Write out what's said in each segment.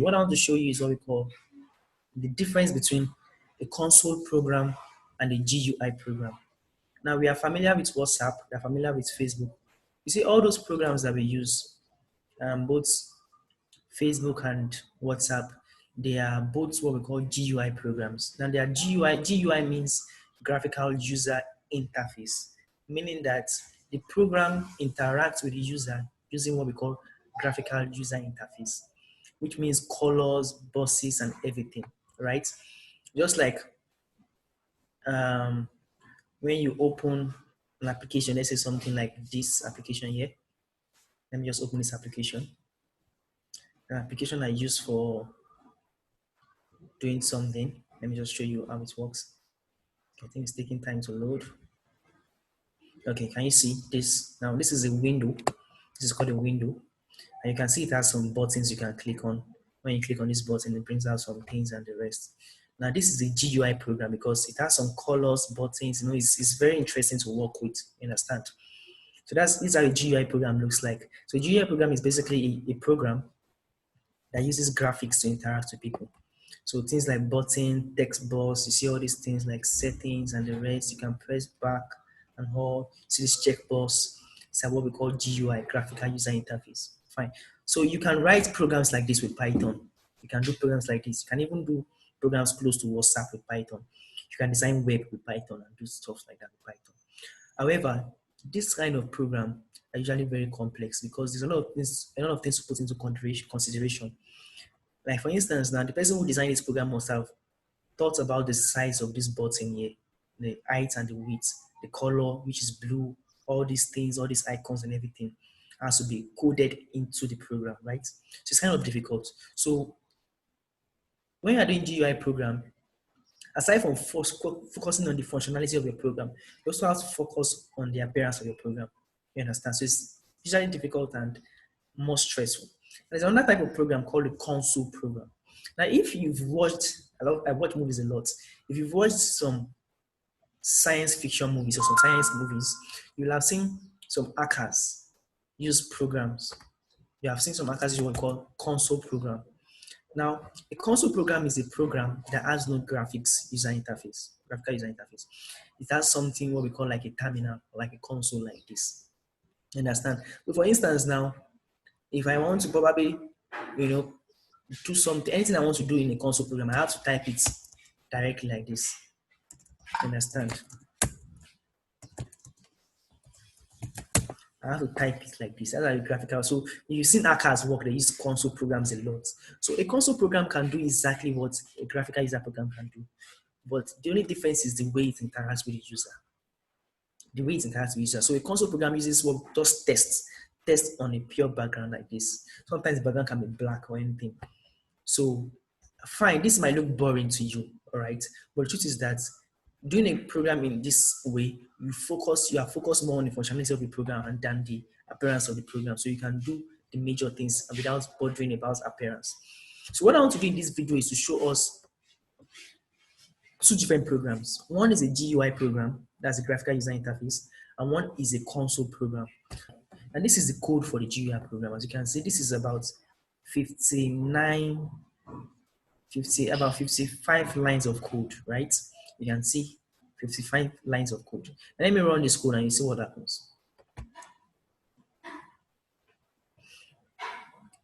What I want to show you is what we call the difference between a console program and a GUI program. Now we are familiar with WhatsApp, we are familiar with Facebook. You see all those programs that we use, both Facebook and WhatsApp, they are both what we call GUI programs. Now they are GUI means graphical user interface, meaning that the program interacts with the user using what we call graphical user interface, which means colors, buses, and everything, right? Just like um, when you open an application, let's say something like this application here. Let me just open this application. An application I use for doing something. Let me just show you how it works. I think it's taking time to load. Okay, can you see this? Now this is a window. This is called a window. And you can see it has some buttons you can click on. When you click on this button, it brings out some things and the rest. Now this is a GUI program because it has some colors, buttons, it's very interesting to work with, you understand? So this is how a GUI program looks like. So a GUI program is basically a program that uses graphics to interact with people. So things like button, text box, you see all these things like settings and the rest. You can press back and all. See this checkbox. It's what we call GUI, graphical user interface. Fine. So you can write programs like this with Python. You can do programs like this. You can even do programs close to WhatsApp with Python. You can design web with Python and do stuff like that with Python. However, this kind of program are usually very complex because there's a lot of things to put into consideration. Like for instance, now the person who designed this program must have thought about the size of this button here, the height and the width, the color, which is blue, all these things, all these icons and everything has to be coded into the program, right? So it's kind of difficult. So when you're doing GUI program, aside from focusing on the functionality of your program, you also have to focus on the appearance of your program. You understand? So it's usually difficult and more stressful. There's another type of program called the console program. Now, if you've watched, I watch movies a lot. If you've watched some science fiction movies or some science movies, you'll have seen some hackers use programs. You have seen some hackers use what we call console program. Now, a console program is a program that has no graphical user interface. It has something what we call like a terminal, like a console like this. You understand? So for instance, now, if I want to probably, do something, anything I want to do in a console program, I have to type it directly like this. You understand? I have to type it like this. That's like graphical. So you've seen hackers work, they use console programs a lot. So a console program can do exactly what a graphical user program can do. But the only difference is the way it interacts with the user. The way it interacts with the user. So a console program uses what just test on a pure background like this. Sometimes the background can be black or anything. So fine, this might look boring to you, all right? But the truth is that doing a program in this way, you are focused more on the functionality of the program than the appearance of the program. So you can do the major things without bothering about appearance. So what I want to do in this video is to show us two different programs. One is a GUI program, that's a graphical user interface, and one is a console program. And this is the code for the GUI program. As you can see, this is about 55 lines of code, right? You can see 55 lines of code. And let me run this code and you see what happens.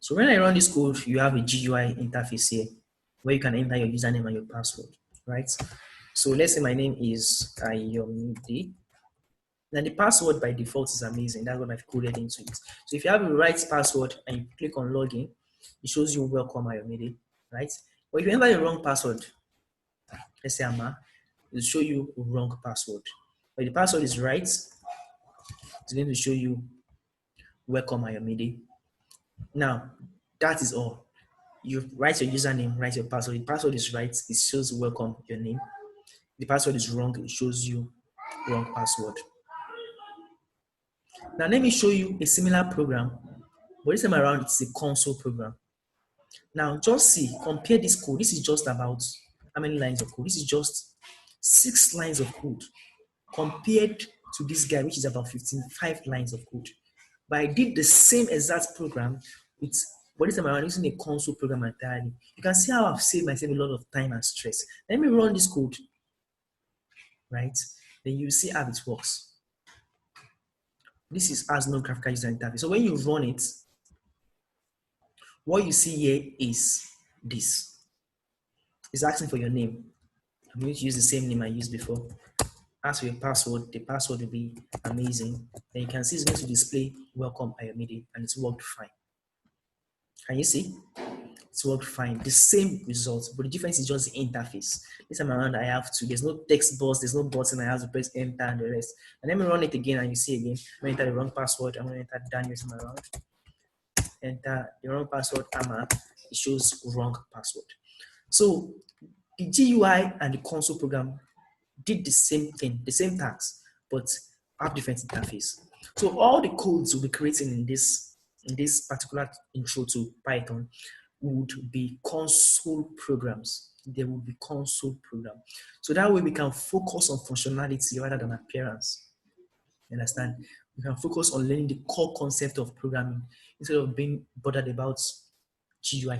So when I run this code, you have a GUI interface here where you can enter your username and your password, right? So let's say my name is Ayomide. Then the password by default is amazing. That's what I've coded into it. So if you have the right password and you click on login, it shows you welcome Ayomide, right? But if you enter the wrong password, let's say Ama, it will show you wrong password. But if the password is right, it's going to show you welcome Ayomide. Now, that is all. You write your username, write your password. The password is right, it shows welcome your name. The password is wrong, it shows you wrong password. Now let me show you a similar program, but this time around it's a console program. Now just see, compare this code. This is just about how many lines of code? This is just 6 lines of code compared to this guy, which is about 55 lines of code. But I did the same exact program with But this time around, using a console program entirely, you can see how I've saved myself a lot of time and stress. Let me run this code, right? Then you see how it works. This is has no graphical user interface. So when you run it, what you see here is this. It's asking for your name. I'm going to use the same name I used before. Ask for your password. The password will be amazing. Then you can see it's going to display welcome Ayomide, and it's worked fine. Can you see? It's worked fine. The same results, but the difference is just the interface. This time around, I have to. There's no text box. There's no button. I have to press enter and the rest. And let me run it again, and you see again. I'm going to enter the wrong password. I'm going to enter Daniel this time around. Enter the wrong password. It shows wrong password. So the GUI and the console program did the same thing, the same task, but have different interface. So all the codes we'll be creating in this particular intro to Python would be console programs. They will be console program. So that way we can focus on functionality rather than appearance. You understand? We can focus on learning the core concept of programming instead of being bothered about GUI